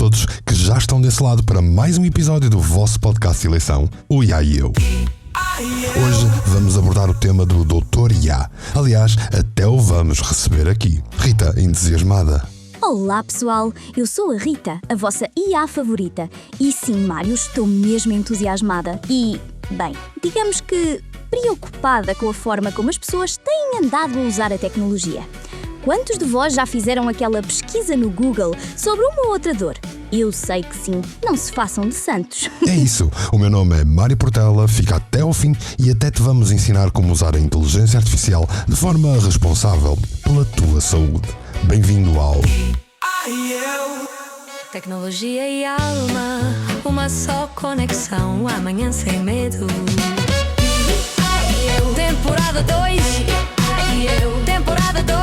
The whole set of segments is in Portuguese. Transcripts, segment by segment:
todos que já estão desse lado para mais um episódio do vosso podcast de eleição, o IA e Eu. Hoje vamos abordar o tema do Dr. IA. Aliás, até o vamos receber aqui. Rita, entusiasmada? Olá pessoal, eu sou a Rita, a vossa IA favorita. E sim, Mário, estou mesmo entusiasmada e, bem, digamos que preocupada com a forma como as pessoas têm andado a usar a tecnologia. Quantos de vós já fizeram aquela pesquisa no Google sobre uma ou outra dor? Eu sei que sim, não se façam de santos. É isso, o meu nome é Mário Portela, fica até ao fim e até te vamos ensinar como usar a inteligência artificial de forma responsável pela tua saúde. Bem-vindo ao Tecnologia e alma, uma só conexão, amanhã sem medo. Temporada 2, temporada 2.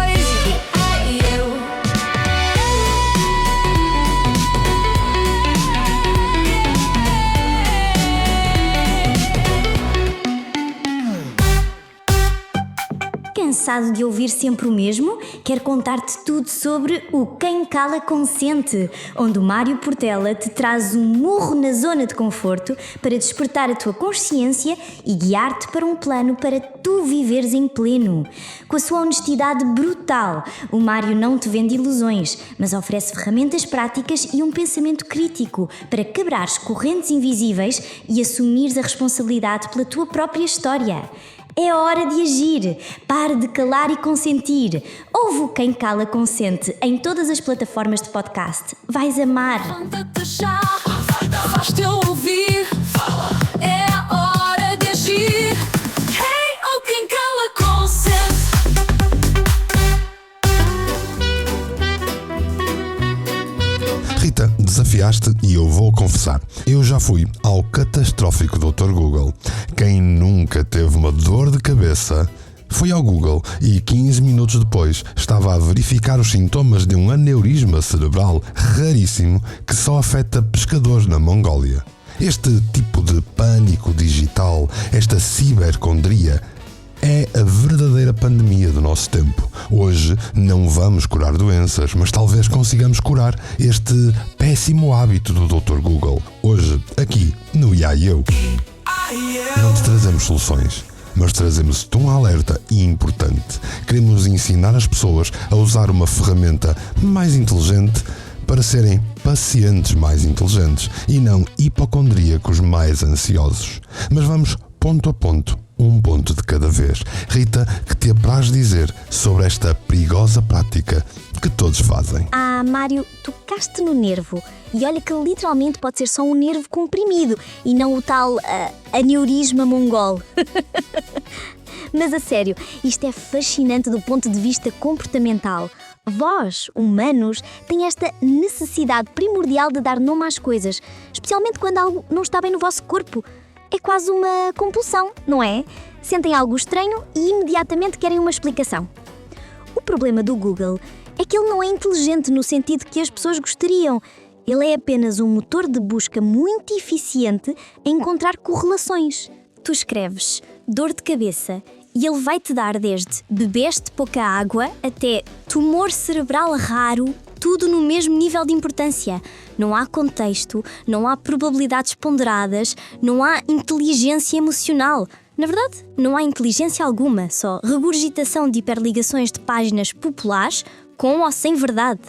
Cansado de ouvir sempre o mesmo? Quero contar-te tudo sobre o Quem Cala Consente, onde o Mário Portela te traz um murro na zona de conforto para despertar a tua consciência e guiar-te para um plano para tu viveres em pleno. Com a sua honestidade brutal, o Mário não te vende ilusões, mas oferece ferramentas práticas e um pensamento crítico para quebrares correntes invisíveis e assumires a responsabilidade pela tua própria história. É hora de agir. Pare de calar e consentir. Ouve o Quem Cala Consente em todas as plataformas de podcast. Vais amar. Levanta-te já, faz-te ouvir. É a hora de agir. Hey, oh, quem cala consente. Rita, desafiaste e eu vou confessar. Eu já fui ao catastrófico Dr. Google. Quem nunca teve uma dor de cabeça foi ao Google e 15 minutos depois estava a verificar os sintomas de um aneurisma cerebral raríssimo que só afeta pescadores na Mongólia. Este tipo de pânico digital, esta cibercondria, é a verdadeira pandemia do nosso tempo. Hoje não vamos curar doenças, mas talvez consigamos curar este péssimo hábito do Dr. Google. Hoje, aqui no IA e Eu. Não te trazemos soluções, mas trazemos-te um alerta importante. Queremos ensinar as pessoas a usar uma ferramenta mais inteligente para serem pacientes mais inteligentes e não hipocondríacos mais ansiosos. Mas vamos ponto a ponto, um ponto de cada vez. Rita, que te apraz dizer sobre esta perigosa prática que todos fazem? Ah, Mário, tocaste no nervo. E olha que literalmente pode ser só um nervo comprimido e não o tal aneurisma mongol. Mas a sério, isto é fascinante do ponto de vista comportamental. Vós, humanos, têm esta necessidade primordial de dar nome às coisas, especialmente quando algo não está bem no vosso corpo. É quase uma compulsão, não é? Sentem algo estranho e imediatamente querem uma explicação. O problema do Google é que ele não é inteligente no sentido que as pessoas gostariam. Ele é apenas um motor de busca muito eficiente em encontrar correlações. Tu escreves dor de cabeça e ele vai-te dar desde bebeste pouca água até tumor cerebral raro, tudo no mesmo nível de importância. Não há contexto, não há probabilidades ponderadas, não há inteligência emocional. Na verdade, não há inteligência alguma, só regurgitação de hiperligações de páginas populares com ou sem verdade.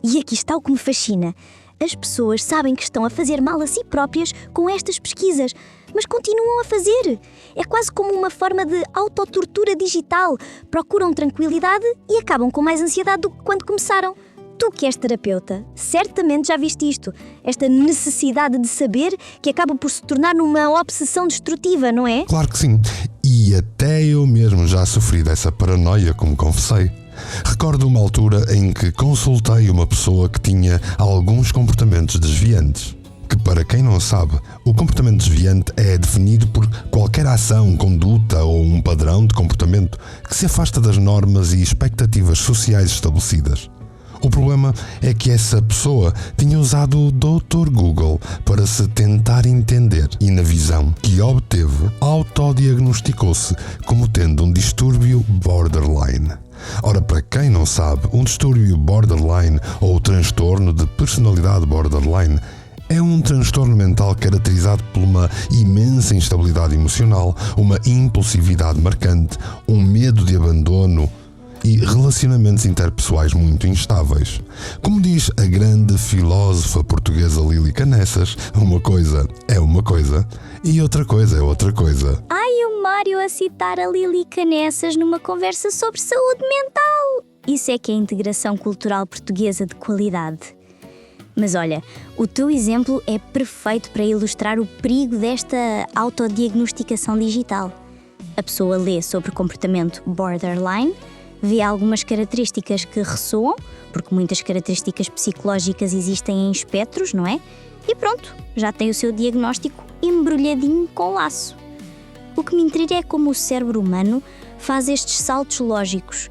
E aqui está o que me fascina. As pessoas sabem que estão a fazer mal a si próprias com estas pesquisas, mas continuam a fazer. É quase como uma forma de autotortura digital. Procuram tranquilidade e acabam com mais ansiedade do que quando começaram. Tu que és terapeuta, certamente já viste isto. Esta necessidade de saber que acaba por se tornar numa obsessão destrutiva, não é? Claro que sim. E até eu mesmo já sofri dessa paranoia, como confessei. Recordo uma altura em que consultei uma pessoa que tinha alguns comportamentos desviantes. Que, para quem não sabe, o comportamento desviante é definido por qualquer ação, conduta ou um padrão de comportamento que se afasta das normas e expectativas sociais estabelecidas. O problema é que essa pessoa tinha usado o Dr. Google para se tentar entender e, na visão que obteve, autodiagnosticou-se como tendo um distúrbio borderline. Ora, para quem não sabe, um distúrbio borderline ou transtorno de personalidade borderline é um transtorno mental caracterizado por uma imensa instabilidade emocional, uma impulsividade marcante, um medo de abandono e relacionamentos interpessoais muito instáveis. Como diz a grande filósofa portuguesa Lili Canessas, uma coisa é uma coisa e outra coisa é outra coisa. Ai, o Mário a citar a Lili Canessas numa conversa sobre saúde mental. Isso é que é a integração cultural portuguesa de qualidade. Mas olha, o teu exemplo é perfeito para ilustrar o perigo desta autodiagnosticação digital. A pessoa lê sobre comportamento borderline, vê algumas características que ressoam, porque muitas características psicológicas existem em espectros, não é? E pronto, já tem o seu diagnóstico embrulhadinho com laço. O que me intriga é como o cérebro humano faz estes saltos lógicos.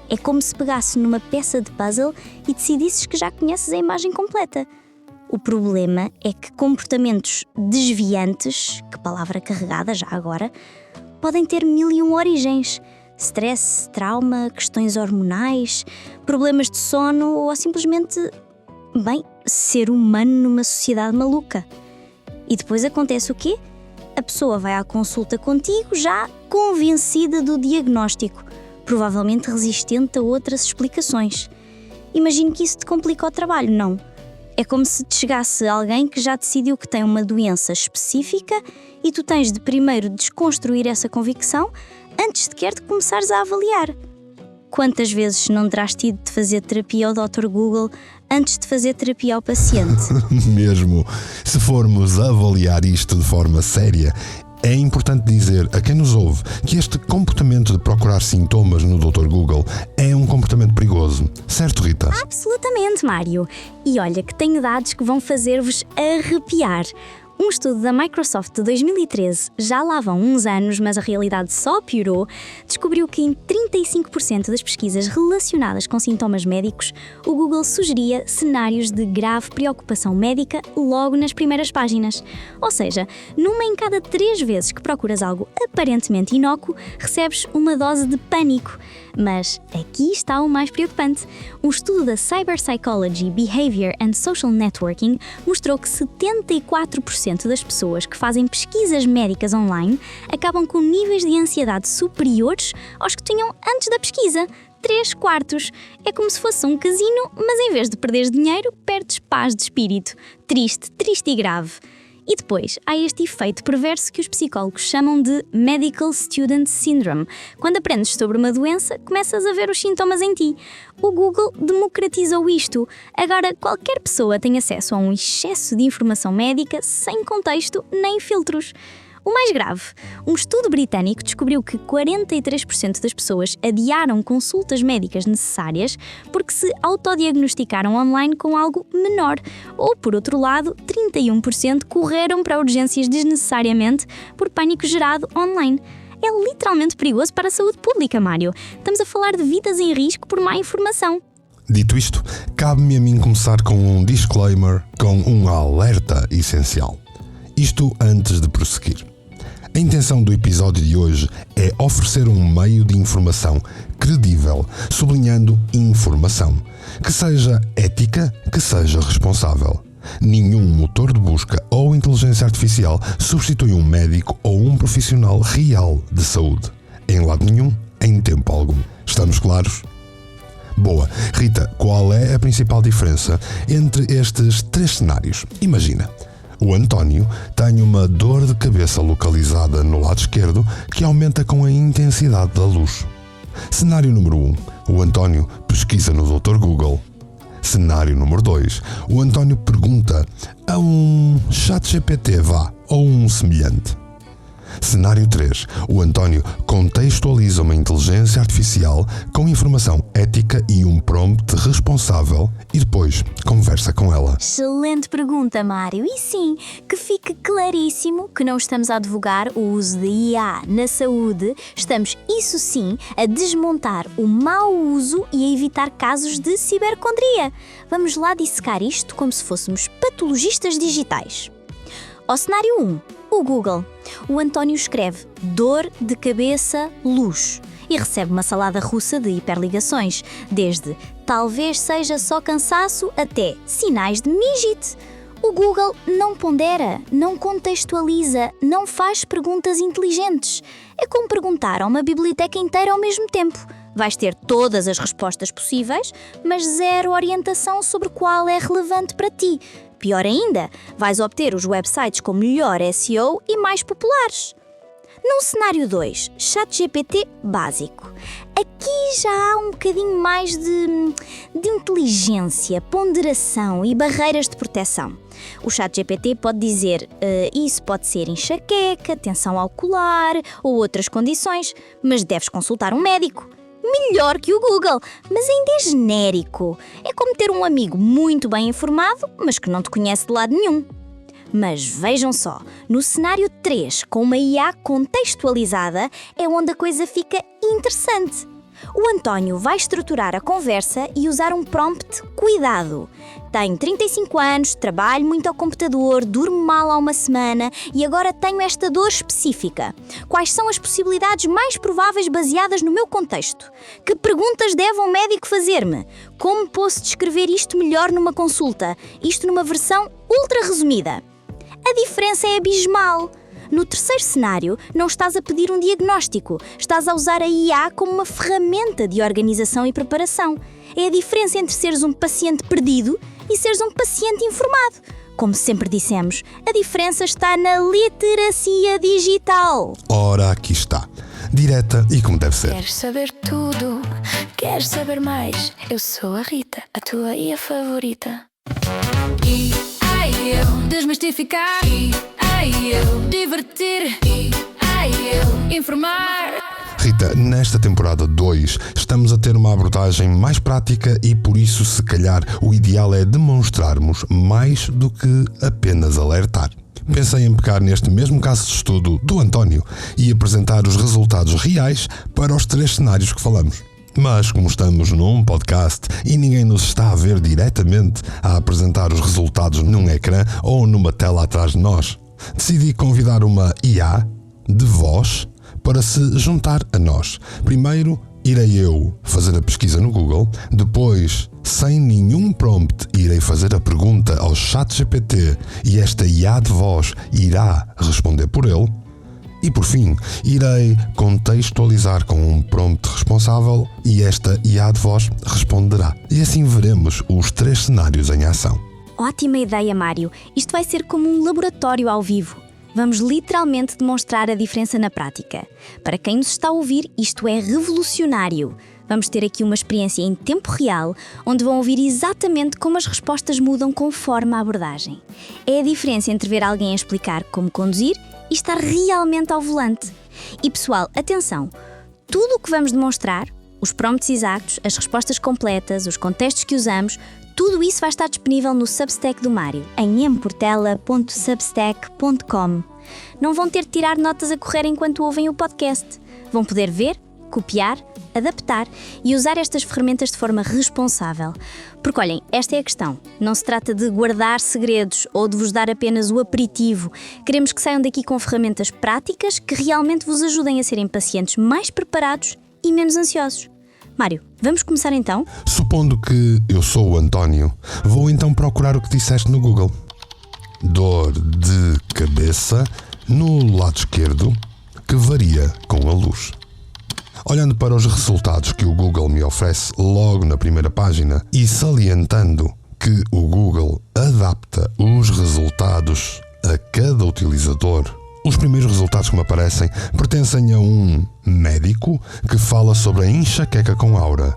É como se pegasse numa peça de puzzle e decidisses que já conheces a imagem completa. O problema é que comportamentos desviantes, que palavra carregada já agora, podem ter 1001 origens. Stress, trauma, questões hormonais, problemas de sono ou simplesmente, ser humano numa sociedade maluca. E depois acontece o quê? A pessoa vai à consulta contigo já convencida do diagnóstico, provavelmente resistente a outras explicações. Imagino que isso te complica o trabalho, não? É como se te chegasse alguém que já decidiu que tem uma doença específica e tu tens de primeiro desconstruir essa convicção antes sequer de começares a avaliar. Quantas vezes não terás tido de fazer terapia ao Dr. Google antes de fazer terapia ao paciente? Mesmo se formos avaliar isto de forma séria, é importante dizer a quem nos ouve que este comportamento de procurar sintomas no Dr. Google é um comportamento perigoso. Certo, Rita? Absolutamente, Mário. E olha que tenho dados que vão fazer-vos arrepiar. Um estudo da Microsoft de 2013, já lá vão uns anos, mas a realidade só piorou, descobriu que em 35% das pesquisas relacionadas com sintomas médicos, o Google sugeria cenários de grave preocupação médica logo nas primeiras páginas. Ou seja, numa em cada 3 vezes que procuras algo aparentemente inócuo, recebes uma dose de pânico. Mas aqui está o mais preocupante. Um estudo da Cyber Psychology, Behavior and Social Networking mostrou que 74% das pessoas que fazem pesquisas médicas online acabam com níveis de ansiedade superiores aos que tinham antes da pesquisa. 3/4. É como se fosse um casino, mas em vez de perderes dinheiro, perdes paz de espírito. Triste e grave. E depois, há este efeito perverso que os psicólogos chamam de Medical Student Syndrome. Quando aprendes sobre uma doença, começas a ver os sintomas em ti. O Google democratizou isto. Agora, qualquer pessoa tem acesso a um excesso de informação médica sem contexto nem filtros. O mais grave, um estudo britânico descobriu que 43% das pessoas adiaram consultas médicas necessárias porque se autodiagnosticaram online com algo menor. Ou, por outro lado, 31% correram para urgências desnecessariamente por pânico gerado online. É literalmente perigoso para a saúde pública, Mário. Estamos a falar de vidas em risco por má informação. Dito isto, cabe-me a mim começar com um disclaimer, com um alerta essencial. Isto antes de prosseguir. A intenção do episódio de hoje é oferecer um meio de informação credível, sublinhando informação, que seja ética, que seja responsável. Nenhum motor de busca ou inteligência artificial substitui um médico ou um profissional real de saúde. Em lado nenhum, em tempo algum. Estamos claros? Boa. Rita, qual é a principal diferença entre estes 3 cenários? Imagina. O António tem uma dor de cabeça localizada no lado esquerdo que aumenta com a intensidade da luz. Cenário número 1. O António pesquisa no Dr. Google. Cenário número 2. O António pergunta a um ChatGPT ou um semelhante. Cenário 3. O António contextualiza uma inteligência artificial com informação ética e um prompt responsável e depois conversa com ela. Excelente pergunta, Mário. E sim, que fique claríssimo que não estamos a advogar o uso de IA na saúde, estamos, isso sim, a desmontar o mau uso e a evitar casos de cibercondria. Vamos lá dissecar isto como se fôssemos patologistas digitais. Ao cenário 1, o Google. O António escreve dor de cabeça, luz. e recebe uma salada russa de hiperligações, desde talvez seja só cansaço até sinais de meningite. O Google não pondera, não contextualiza, não faz perguntas inteligentes. É como perguntar a uma biblioteca inteira ao mesmo tempo. Vais ter todas as respostas possíveis, mas zero orientação sobre qual é relevante para ti. Pior ainda, vais obter os websites com melhor SEO e mais populares. Num cenário 2, ChatGPT básico. Aqui já há um bocadinho mais de inteligência, ponderação e barreiras de proteção. O ChatGPT pode dizer isso pode ser enxaqueca, tensão ocular ou outras condições, mas deves consultar um médico. Melhor que o Google, mas ainda é genérico. É como ter um amigo muito bem informado, mas que não te conhece de lado nenhum. Mas vejam só, no cenário 3, com uma IA contextualizada, é onde a coisa fica interessante. O António vai estruturar a conversa e usar um prompt cuidado. Tenho 35 anos, trabalho muito ao computador, durmo mal há uma semana e agora tenho esta dor específica. Quais são as possibilidades mais prováveis baseadas no meu contexto? Que perguntas deve um médico fazer-me? Como posso descrever isto melhor numa consulta? Isto numa versão ultra resumida. A diferença é abismal. No terceiro cenário, não estás a pedir um diagnóstico, estás a usar a IA como uma ferramenta de organização e preparação. É a diferença entre seres um paciente perdido e seres um paciente informado. Como sempre dissemos, a diferença está na literacia digital. Ora, aqui está. Direta e como deve ser. Queres saber tudo? Queres saber mais? Eu sou a Rita, a tua IA favorita. Eu desmistificar, eu divertir, eu informar. Rita, nesta temporada 2 estamos a ter uma abordagem mais prática e por isso, se calhar, o ideal é demonstrarmos mais do que apenas alertar. Pensei em pegar neste mesmo caso de estudo do António e apresentar os resultados reais para os 3 cenários que falamos. Mas, como estamos num podcast e ninguém nos está a ver diretamente a apresentar os resultados num ecrã ou numa tela atrás de nós, decidi convidar uma IA de voz para se juntar a nós. Primeiro, irei eu fazer a pesquisa no Google, depois, sem nenhum prompt, irei fazer a pergunta ao ChatGPT e esta IA de voz irá responder por ele. E por fim, irei contextualizar com um prompt responsável e esta IA de voz responderá. E assim veremos os 3 cenários em ação. Ótima ideia, Mário. Isto vai ser como um laboratório ao vivo. Vamos literalmente demonstrar a diferença na prática. Para quem nos está a ouvir, isto é revolucionário. Vamos ter aqui uma experiência em tempo real, onde vão ouvir exatamente como as respostas mudam conforme a abordagem. É a diferença entre ver alguém a explicar como conduzir e estar realmente ao volante. E pessoal, atenção! Tudo o que vamos demonstrar, os prompts exatos, as respostas completas, os contextos que usamos, tudo isso vai estar disponível no Substack do Mário, em mportela.substack.com. Não vão ter de tirar notas a correr enquanto ouvem o podcast. Vão poder ver, copiar, adaptar e usar estas ferramentas de forma responsável. Porque olhem, esta é a questão. Não se trata de guardar segredos ou de vos dar apenas o aperitivo. Queremos que saiam daqui com ferramentas práticas que realmente vos ajudem a serem pacientes mais preparados e menos ansiosos. Mário, vamos começar então? Supondo que eu sou o António, vou então procurar o que disseste no Google. Dor de cabeça no lado esquerdo que varia com a luz. Olhando para os resultados que o Google me oferece logo na primeira página e salientando que o Google adapta os resultados a cada utilizador, os primeiros resultados que me aparecem pertencem a um médico que fala sobre a enxaqueca com aura.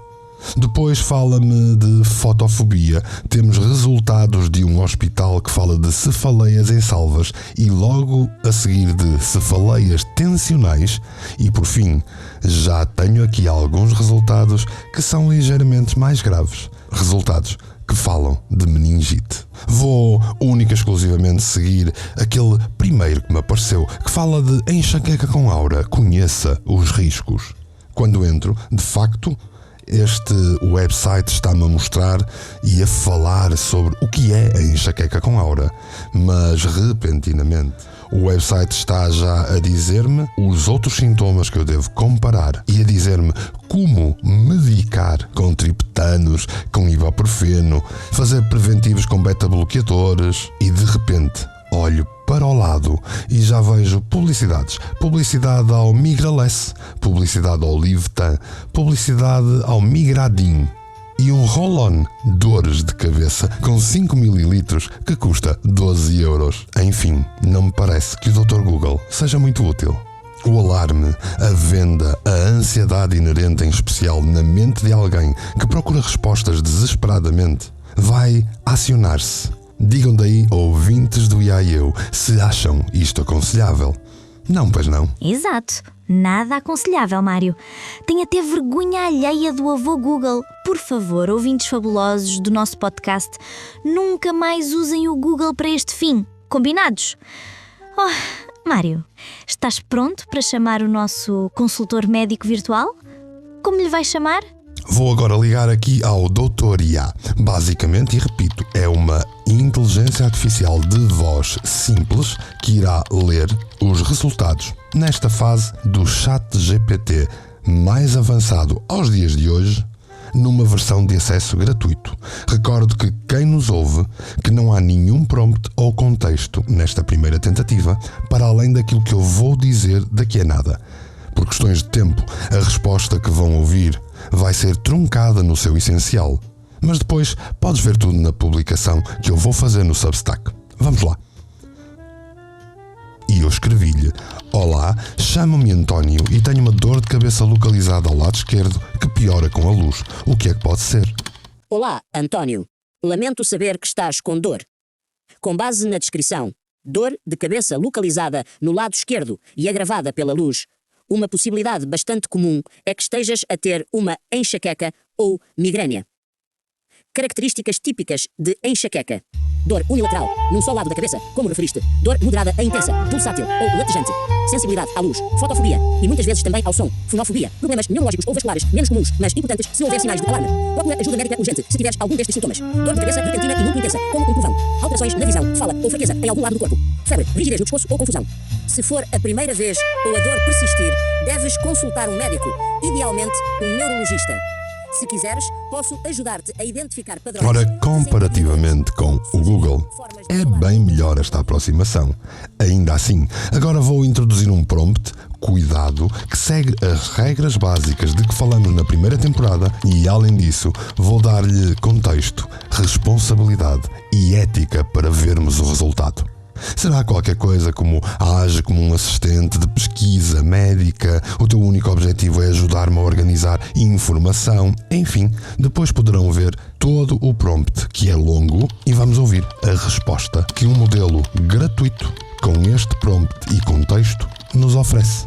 Depois fala-me de fotofobia. Temos resultados de um hospital que fala de cefaleias em salvas e logo a seguir de cefaleias tensionais. E por fim, já tenho aqui alguns resultados que são ligeiramente mais graves. Resultados que falam de meningite. Vou única e exclusivamente seguir aquele primeiro que me apareceu, que fala de enxaqueca com aura. Conheça os riscos. Quando entro, de facto, este website está-me a mostrar e a falar sobre o que é a enxaqueca com aura, mas repentinamente O website está já a dizer-me os outros sintomas que eu devo comparar e a dizer-me como medicar com triptanos, com ibuprofeno, fazer preventivos com beta-bloqueadores e de repente olho para o lado e já vejo publicidades. Publicidade ao Migraless, publicidade ao Livtan, publicidade ao Migradin e um roll-on dores de cabeça com 5 ml que custa 12 euros. Enfim, não me parece que o Dr. Google seja muito útil. O alarme, a venda, a ansiedade inerente em especial na mente de alguém que procura respostas desesperadamente vai acionar-se. Digam daí, ouvintes do IAEU, se acham isto aconselhável. Não, pois não. Exato. Nada aconselhável, Mário. Tem até vergonha alheia do avô Google. Por favor, ouvintes fabulosos do nosso podcast, nunca mais usem o Google para este fim. Combinados? Oh, Mário, estás pronto para chamar o nosso consultor médico virtual? Como lhe vais chamar? Vou agora ligar aqui ao Dr. IA. Basicamente, e repito, é uma inteligência artificial de voz simples que irá ler os resultados nesta fase do ChatGPT mais avançado aos dias de hoje, numa versão de acesso gratuito. Recordo que quem nos ouve que não há nenhum prompt ou contexto nesta primeira tentativa, para além daquilo que eu vou dizer daqui a nada. Por questões de tempo, a resposta que vão ouvir vai ser truncada no seu essencial. Mas depois podes ver tudo na publicação que eu vou fazer no Substack. Vamos lá. E eu escrevi-lhe: olá, chamo-me António e tenho uma dor de cabeça localizada ao lado esquerdo que piora com a luz. O que é que pode ser? Olá, António. Lamento saber que estás com dor. Com base na descrição, dor de cabeça localizada no lado esquerdo e agravada pela luz, uma possibilidade bastante comum é que estejas a ter uma enxaqueca ou migrânia. Características típicas de enxaqueca: dor unilateral, num só lado da cabeça, como referiste, dor moderada a intensa, pulsátil ou latejante, sensibilidade à luz, fotofobia e muitas vezes também ao som, fonofobia, problemas neurológicos ou vasculares, menos comuns, mas importantes se houver sinais de alarme. Procura ajuda médica urgente se tiveres algum destes sintomas. Dor de cabeça repentina e muito intensa, como um trovão, alterações na visão, fala ou fraqueza em algum lado do corpo, febre, rigidez no pescoço ou confusão. Se for a primeira vez ou a dor persistir, deves consultar um médico, idealmente um neurologista. Se quiseres, posso ajudar-te a identificar padrões. Ora, comparativamente com o Google, é bem melhor esta aproximação. Ainda assim, agora vou introduzir um prompt, cuidado, que segue as regras básicas de que falamos na primeira temporada e, além disso, vou dar-lhe contexto, responsabilidade e ética para vermos o resultado. Será qualquer coisa como age como um assistente de pesquisa médica, o teu único objetivo é ajudar-me a organizar informação, enfim, depois poderão ver todo o prompt, que é longo, e vamos ouvir a resposta que um modelo gratuito com este prompt e contexto nos oferece.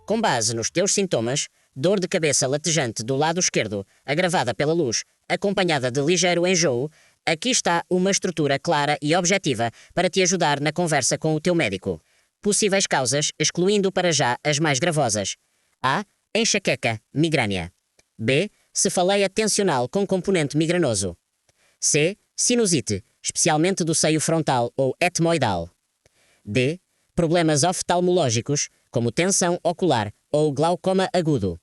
Com base nos teus sintomas, dor de cabeça latejante do lado esquerdo, agravada pela luz, acompanhada de ligeiro enjoo, aqui está uma estrutura clara e objetiva para te ajudar na conversa com o teu médico. Possíveis causas, excluindo para já as mais gravosas. A. Enxaqueca, migrânia. B. Cefaleia tensional com componente migranoso. C. Sinusite, especialmente do seio frontal ou etmoidal. D. Problemas oftalmológicos, como tensão ocular ou glaucoma agudo.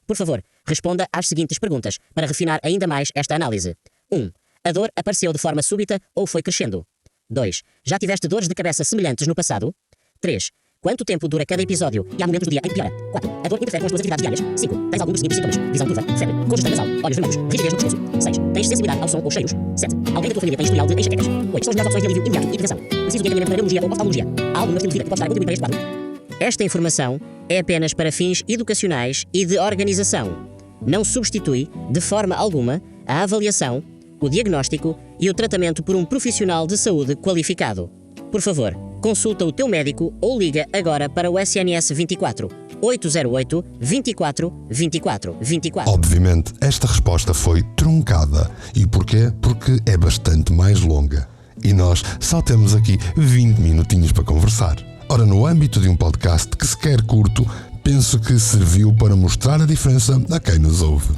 Por favor, responda às seguintes perguntas para refinar ainda mais esta análise. 1. A dor apareceu de forma súbita ou foi crescendo? 2. Já tiveste dores de cabeça semelhantes no passado? 3. Quanto tempo dura cada episódio e há momentos do dia em que piora? 4. A dor interfere com as tuas atividades diárias? 5. Tens algum dos seguintes sintomas? Visão turva, febre, congestão nasal, olhos vermelhos, rigidez no pescoço? 6. Tens sensibilidade ao som ou cheiros? 7. Alguém da tua família tem historial de enxaquecas? 8. São as melhores opções de alívio imediato e prevenção. Preciso de encaminhamento para neurologia ou oftalmologia. Há algum estilo de vida que pode estar a contribuir para este quadro? Esta informação é apenas para fins educacionais e de organização. Não substitui, de forma alguma, a avaliação, o diagnóstico e o tratamento por um profissional de saúde qualificado. Por favor, consulta o teu médico ou liga agora para o SNS 24 808 24 24 24. Obviamente, esta resposta foi truncada. E porquê? Porque é bastante mais longa. E nós só temos aqui 20 minutinhos para conversar. Ora, no âmbito de um podcast que se quer curto, penso que serviu para mostrar a diferença a quem nos ouve.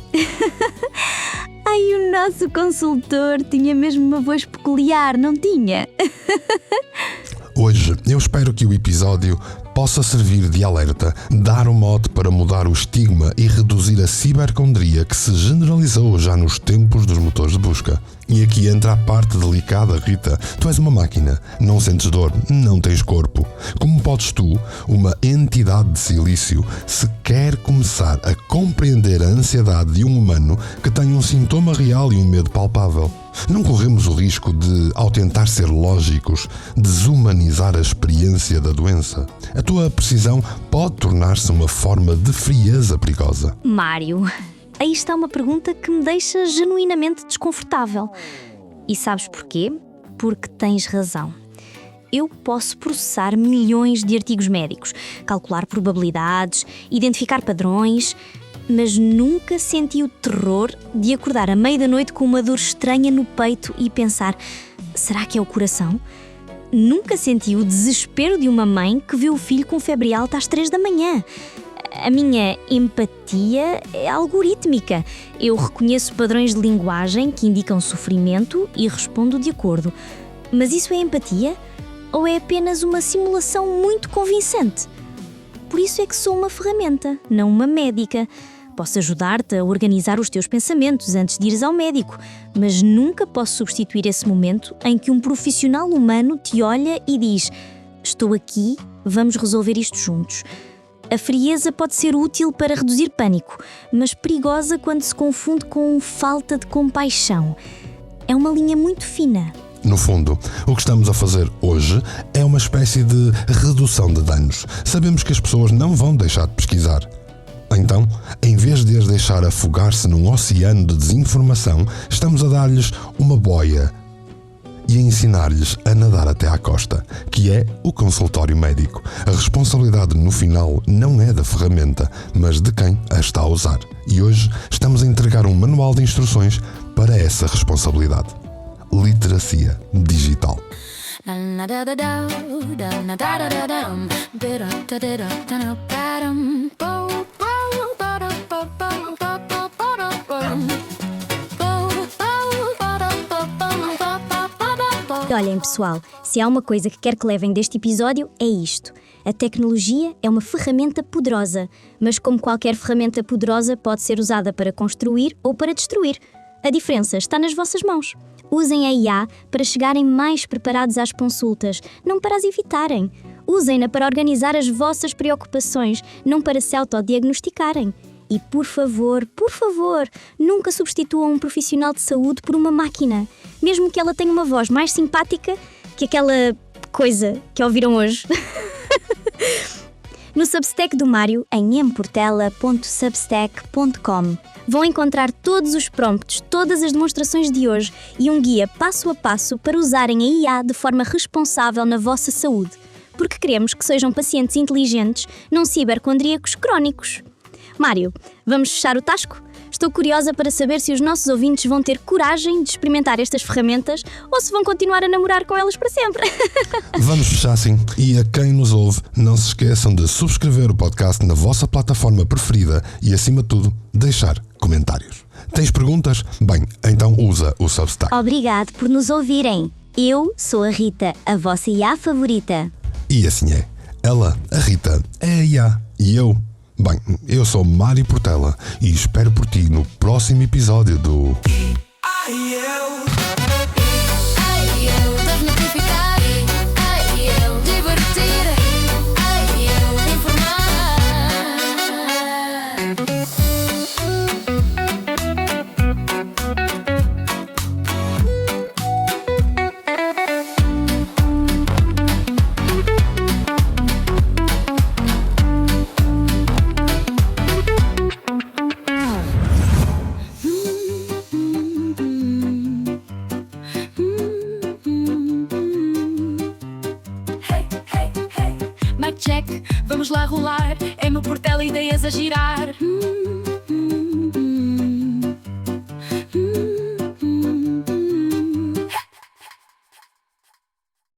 Ai, o nosso consultor tinha mesmo uma voz peculiar, não tinha? Hoje eu espero que o episódio possa servir de alerta, dar um mote para mudar o estigma e reduzir a cibercondria que se generalizou já nos tempos dos motores de busca. E aqui entra a parte delicada, Rita. Tu és uma máquina, não sentes dor, não tens corpo. Como podes tu, uma entidade de silício, sequer começar a compreender a ansiedade de um humano que tem um sintoma real e um medo palpável? Não corremos o risco de, ao tentar ser lógicos, desumanizar a experiência da doença? A tua precisão pode tornar-se uma forma de frieza perigosa. Mário, aí está uma pergunta que me deixa genuinamente desconfortável. E sabes porquê? Porque tens razão. Eu posso processar milhões de artigos médicos, calcular probabilidades, identificar padrões, mas nunca senti o terror de acordar à meia da noite com uma dor estranha no peito e pensar: será que é o coração? Nunca senti o desespero de uma mãe que vê o filho com febre alta às 3 da manhã. A minha empatia é algorítmica. Eu reconheço padrões de linguagem que indicam sofrimento e respondo de acordo. Mas isso é empatia? Ou é apenas uma simulação muito convincente? Por isso é que sou uma ferramenta, não uma médica. Posso ajudar-te a organizar os teus pensamentos antes de ires ao médico, mas nunca posso substituir esse momento em que um profissional humano te olha e diz: estou aqui, vamos resolver isto juntos. A frieza pode ser útil para reduzir pânico, mas perigosa quando se confunde com falta de compaixão. É uma linha muito fina. No fundo, o que estamos a fazer hoje é uma espécie de redução de danos. Sabemos que as pessoas não vão deixar de pesquisar. Então, em vez de as deixar afogar-se num oceano de desinformação, estamos a dar-lhes uma boia e a ensinar-lhes a nadar até à costa, que é o consultório médico. A responsabilidade no final não é da ferramenta, mas de quem a está a usar. E hoje estamos a entregar um manual de instruções para essa responsabilidade. Literacia digital. Olhem, pessoal, se há uma coisa que quero que levem deste episódio é isto. A tecnologia é uma ferramenta poderosa, mas como qualquer ferramenta poderosa pode ser usada para construir ou para destruir. A diferença está nas vossas mãos. Usem a IA para chegarem mais preparados às consultas, não para as evitarem. Usem-na para organizar as vossas preocupações, não para se autodiagnosticarem. E por favor, nunca substituam um profissional de saúde por uma máquina, mesmo que ela tenha uma voz mais simpática que aquela coisa que ouviram hoje. No Substack do Mário, em mportela.substack.com, vão encontrar todos os prompts, todas as demonstrações de hoje e um guia passo a passo para usarem a IA de forma responsável na vossa saúde, porque queremos que sejam pacientes inteligentes, não cibercondríacos crónicos. Mário, vamos fechar o tasco? Estou curiosa para saber se os nossos ouvintes vão ter coragem de experimentar estas ferramentas ou se vão continuar a namorar com elas para sempre. Vamos fechar sim. E a quem nos ouve, não se esqueçam de subscrever o podcast na vossa plataforma preferida e, acima de tudo, deixar comentários. Tens perguntas? Bem, então usa o Substack. Obrigado por nos ouvirem. Eu sou a Rita, a vossa IA favorita. E assim é. Ela, a Rita, é a IA. E eu? Bem, eu sou Mário Portela e espero por ti no próximo episódio do... Desmitificar, divertir, informar. Mic check, vamos lá rolar. É meu Portela, ideias a girar.